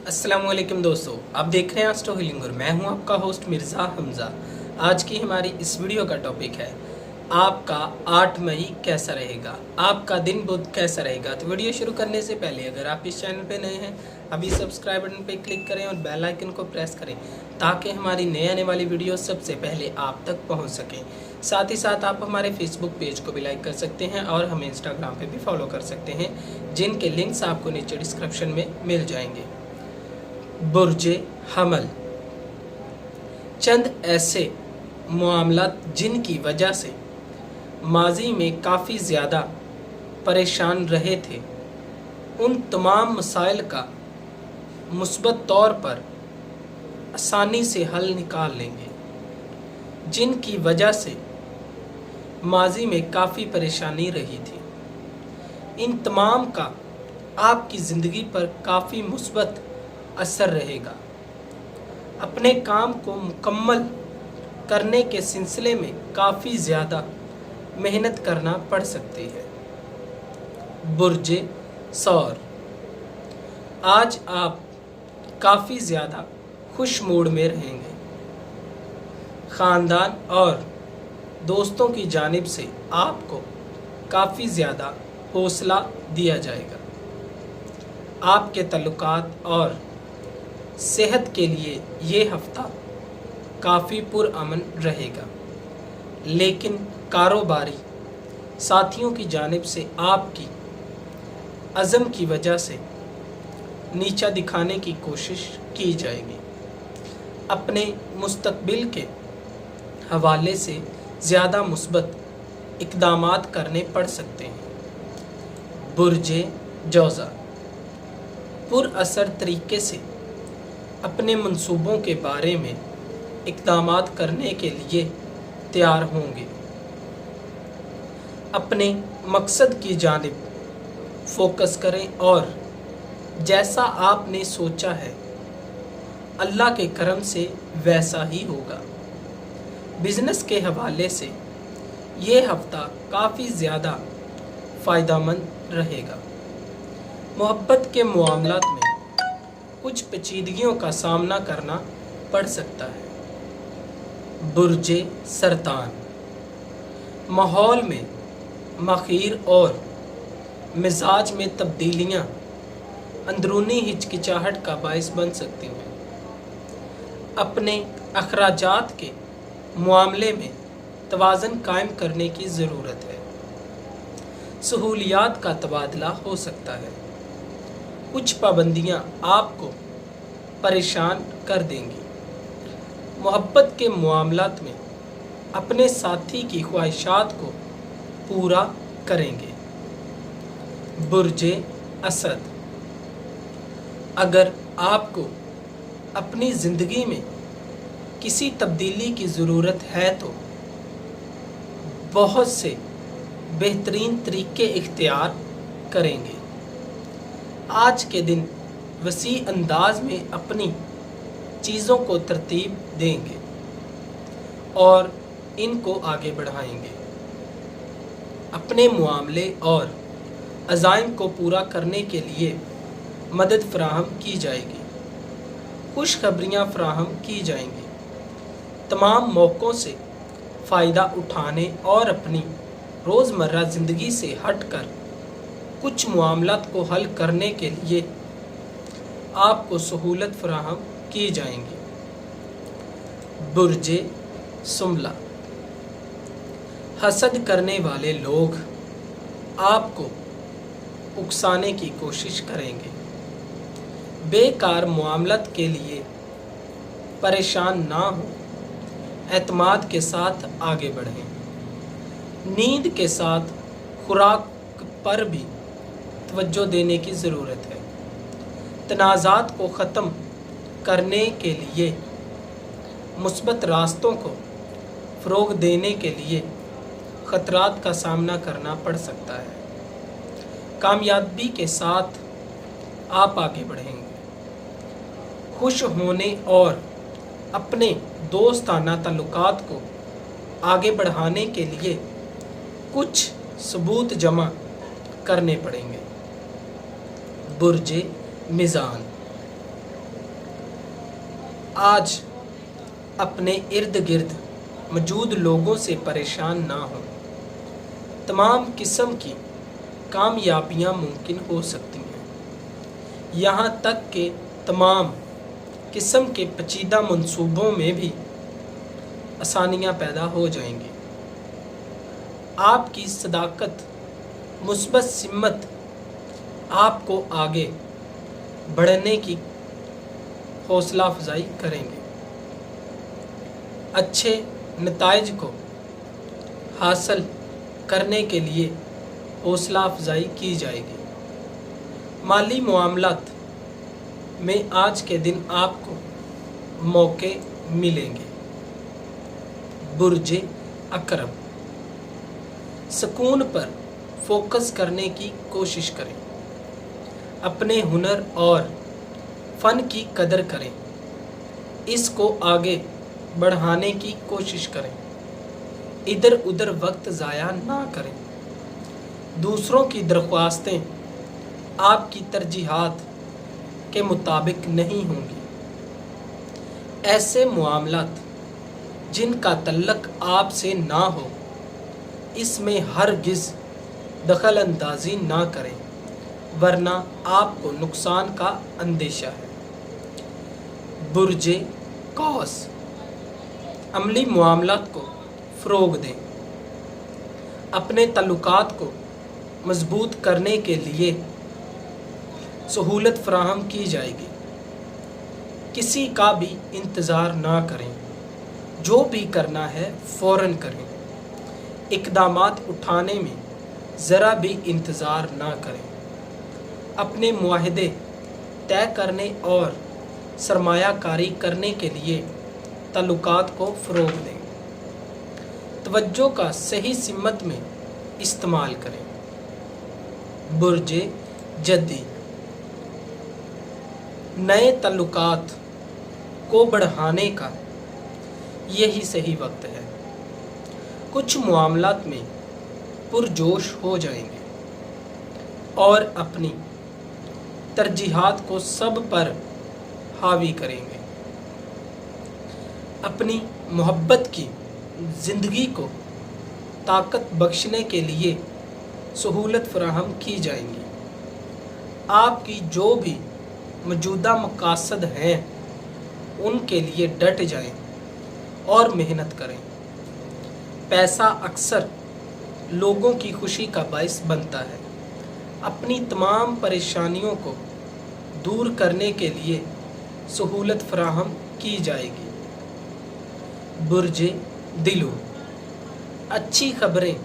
अस्सलामुअलैकुम दोस्तों, आप देख रहे हैं एस्ट्रो हीलिंग और मैं हूं आपका होस्ट मिर्ज़ा हमज़ा। आज की हमारी इस वीडियो का टॉपिक है आपका 8 मई कैसा रहेगा, आपका दिन बुध कैसा रहेगा। तो वीडियो शुरू करने से पहले अगर आप इस चैनल पे नए हैं अभी सब्सक्राइब बटन पे क्लिक करें और बेल आइकन को प्रेस करें ताकि हमारी नए आने वाली वीडियो सबसे पहले आप तक पहुँच सकें। साथ ही साथ आप हमारे फेसबुक पेज को भी लाइक कर सकते हैं और हमें इंस्टाग्राम पे भी फॉलो कर सकते हैं, जिनके लिंक्स आपको नीचे डिस्क्रिप्शन में मिल जाएंगे। बुर्जे हमल, चंद ऐसे मामलात जिनकी वजह से माजी में काफ़ी ज़्यादा परेशान रहे थे, उन तमाम मसाइल का मुस्बत तौर पर आसानी से हल निकाल लेंगे, जिनकी वजह से माजी में काफ़ी परेशानी रही थी। इन तमाम का आपकी ज़िंदगी पर काफ़ी मुस्बत असर रहेगा। अपने काम को मुकम्मल करने के सिलसिले में काफ़ी ज़्यादा मेहनत करना पड़ सकती है। बुर्जे सौर, आज आप काफ़ी ज़्यादा खुश मूड में रहेंगे। ख़ानदान और दोस्तों की जानिब से आपको काफ़ी ज़्यादा हौसला दिया जाएगा। आपके तल्लुकात और सेहत के लिए ये हफ्ता काफ़ी पुरअमन रहेगा, लेकिन कारोबारी साथियों की जानिब से आपकी अज़म की वजह से नीचा दिखाने की कोशिश की जाएगी। अपने मुस्तकबिल के हवाले से ज़्यादा मुस्बत इक़दामात करने पड़ सकते हैं। बुर्जे जौज़ा, पुरअसर तरीके से अपने मंसूबों के बारे में इक़दामात करने के लिए तैयार होंगे। अपने मकसद की जानिब फोकस करें और जैसा आपने सोचा है अल्लाह के करम से वैसा ही होगा। बिज़नेस के हवाले से ये हफ्ता काफ़ी ज़्यादा फ़ायदेमंद रहेगा। मोहब्बत के मामलात में कुछ पेचीदगियों का सामना करना पड़ सकता है। बुर्जे सरतान, माहौल में मखीर और मिजाज में तब्दीलियां अंदरूनी हिचकिचाहट का बायस बन सकती हैं। अपने अखराजात के मामले में तवाज़न कायम करने की ज़रूरत है। सहूलियात का तबादला हो सकता है। कुछ पाबंदियां आपको परेशान कर देंगी। मोहब्बत के मामलात में अपने साथी की ख्वाहिशात को पूरा करेंगे। बुर्जे असद, अगर आपको अपनी ज़िंदगी में किसी तब्दीली की ज़रूरत है तो बहुत से बेहतरीन तरीके इख्तियार करेंगे। आज के दिन वसी अंदाज में अपनी चीज़ों को तरतीब देंगे और इनको आगे बढ़ाएंगे। अपने मामले और अज़ाइम को पूरा करने के लिए मदद फराहम की जाएगी। खुशखबरियाँ फराहम की जाएंगी। तमाम मौक़ों से फ़ायदा उठाने और अपनी रोज़मर्रा ज़िंदगी से हटकर कुछ मामलात को हल करने के लिए आपको सहूलत फराहम की जाएंगी। बुर्जे सुमला, हसद करने वाले लोग आपको उकसाने की कोशिश करेंगे। बेकार मामलात के लिए परेशान ना हो, एतमाद के साथ आगे बढ़ें। नींद के साथ खुराक पर भी तवज्जो देने की ज़रूरत है। तनाज़ात को ख़त्म करने के लिए मुस्बत रास्तों को फ़रोग़ देने के लिए ख़तरात का सामना करना पड़ सकता है। कामयाबी के साथ आप आगे बढ़ेंगे। खुश होने और अपने दोस्ताना ताल्लुकात को आगे बढ़ाने के लिए कुछ सबूत जमा करने पड़ेंगे। बुर्जे मिज़ान, आज अपने इर्द गिर्द मौजूद लोगों से परेशान ना हो। तमाम किस्म की कामयाबियां मुमकिन हो सकती हैं, यहाँ तक कि तमाम किस्म के पेचीदा मंसूबों में भी आसानियां पैदा हो जाएंगी। आपकी सदाकत, मुस्बत सिमत आपको आगे बढ़ने की हौसला अफजाई करेंगे। अच्छे नताइज को हासिल करने के लिए हौसला अफजाई की जाएगी। माली मामलात में आज के दिन आपको मौके मिलेंगे। बुर्ज अकरम, सुकून पर फोकस करने की कोशिश करें। अपने हुनर और फ़न की कदर करें, इसको आगे बढ़ाने की कोशिश करें। इधर उधर वक्त ज़ाया ना करें। दूसरों की दरख्वास्तें आपकी तरजीहात के मुताबिक नहीं होंगी। ऐसे मामलात जिनका तल्लक आपसे ना हो, इसमें हरगिज़ दखल अंदाजी ना करें, वरना आपको नुकसान का अंदेशा है। बुर्ज कौस, अमली मामलात को फ़रोग दें। अपने ताल्लुकात को मजबूत करने के लिए सहूलत फराहम की जाएगी। किसी का भी इंतज़ार ना करें, जो भी करना है फ़ौरन करें। इक़दामात उठाने में ज़रा भी इंतज़ार ना करें। अपने मुआहदे तय करने और सरमायाकारी करने के लिए ताल्लुकात को फ़रोग दें। तवज्जो का सही सिमत में इस्तेमाल करें। बुर्ज जद्दी, नए ताल्लुकात को बढ़ाने का यही सही वक्त है। कुछ मामलात में पुरजोश हो जाएंगे और अपनी तरजीहात को सब पर हावी करेंगे। अपनी मोहब्बत की ज़िंदगी को ताकत बख्शने के लिए सहूलत फराहम की जाएंगी। आपकी जो भी मौजूदा मकासद हैं, उनके लिए डट जाएं और मेहनत करें। पैसा अक्सर लोगों की खुशी का बाइस बनता है। अपनी तमाम परेशानियों को दूर करने के लिए सहूलत फराहम की जाएगी। बुर्ज दिलू, अच्छी खबरें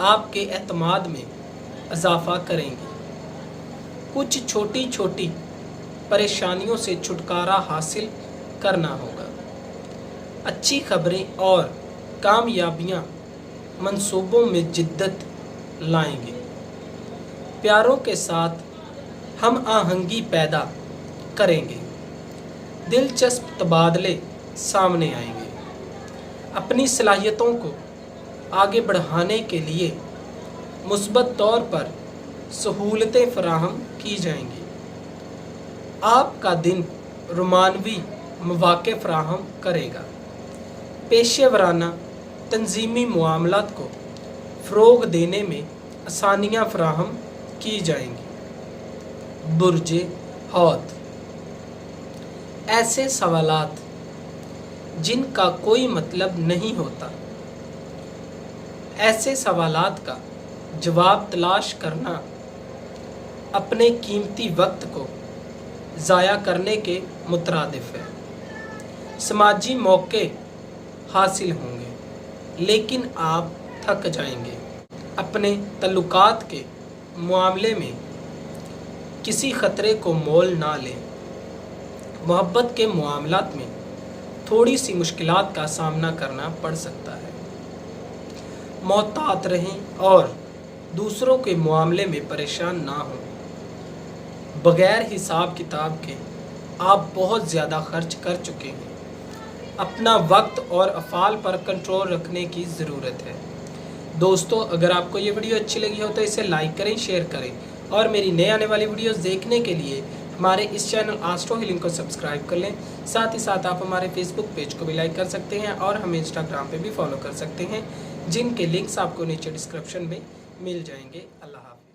आपके एतमाद में इजाफ़ा करेंगी। कुछ छोटी छोटी परेशानियों से छुटकारा हासिल करना होगा। अच्छी खबरें और कामयाबियां मंसूबों में जिद्दत लाएंगे। प्यारों के साथ हम आहंगी पैदा करेंगे। दिलचस्प तबादले सामने आएंगे। अपनी सलाहियतों को आगे बढ़ाने के लिए मुस्बत तौर पर सहूलतें फराहम की जाएंगी। आपका दिन रोमानवी मौक़े फराहम करेगा। पेशेवराना तंजीमी मामलात को फ़रोग देने में आसानियाँ फराहम की जाएंगी। बुर्ज हौत, ऐसे सवालात जिनका कोई मतलब नहीं होता, ऐसे सवालात का जवाब तलाश करना अपने कीमती वक्त को ज़ाया करने के मुतरादिफ है। समाजी मौके हासिल होंगे, लेकिन आप थक जाएंगे। अपने ताल्लुकात के मामले में किसी ख़तरे को मोल ना लें। मोहब्बत के मामलात में थोड़ी सी मुश्किलात का सामना करना पड़ सकता है। मोहतात रहें और दूसरों के मामले में परेशान ना हों। बग़ैर हिसाब किताब के आप बहुत ज़्यादा खर्च कर चुके हैं। अपना वक्त और अफ़ाल पर कंट्रोल रखने की ज़रूरत है। दोस्तों, अगर आपको ये वीडियो अच्छी लगी हो तो इसे लाइक करें, शेयर करें और मेरी नए आने वाली वीडियोस देखने के लिए हमारे इस चैनल एस्ट्रो हीलिंग को सब्सक्राइब कर लें। साथ ही साथ आप हमारे फेसबुक पेज को भी लाइक कर सकते हैं और हमें इंस्टाग्राम पे भी फॉलो कर सकते हैं, जिनके लिंक्स आपको नीचे डिस्क्रिप्शन में मिल जाएंगे। अल्लाह हाफ़िज़।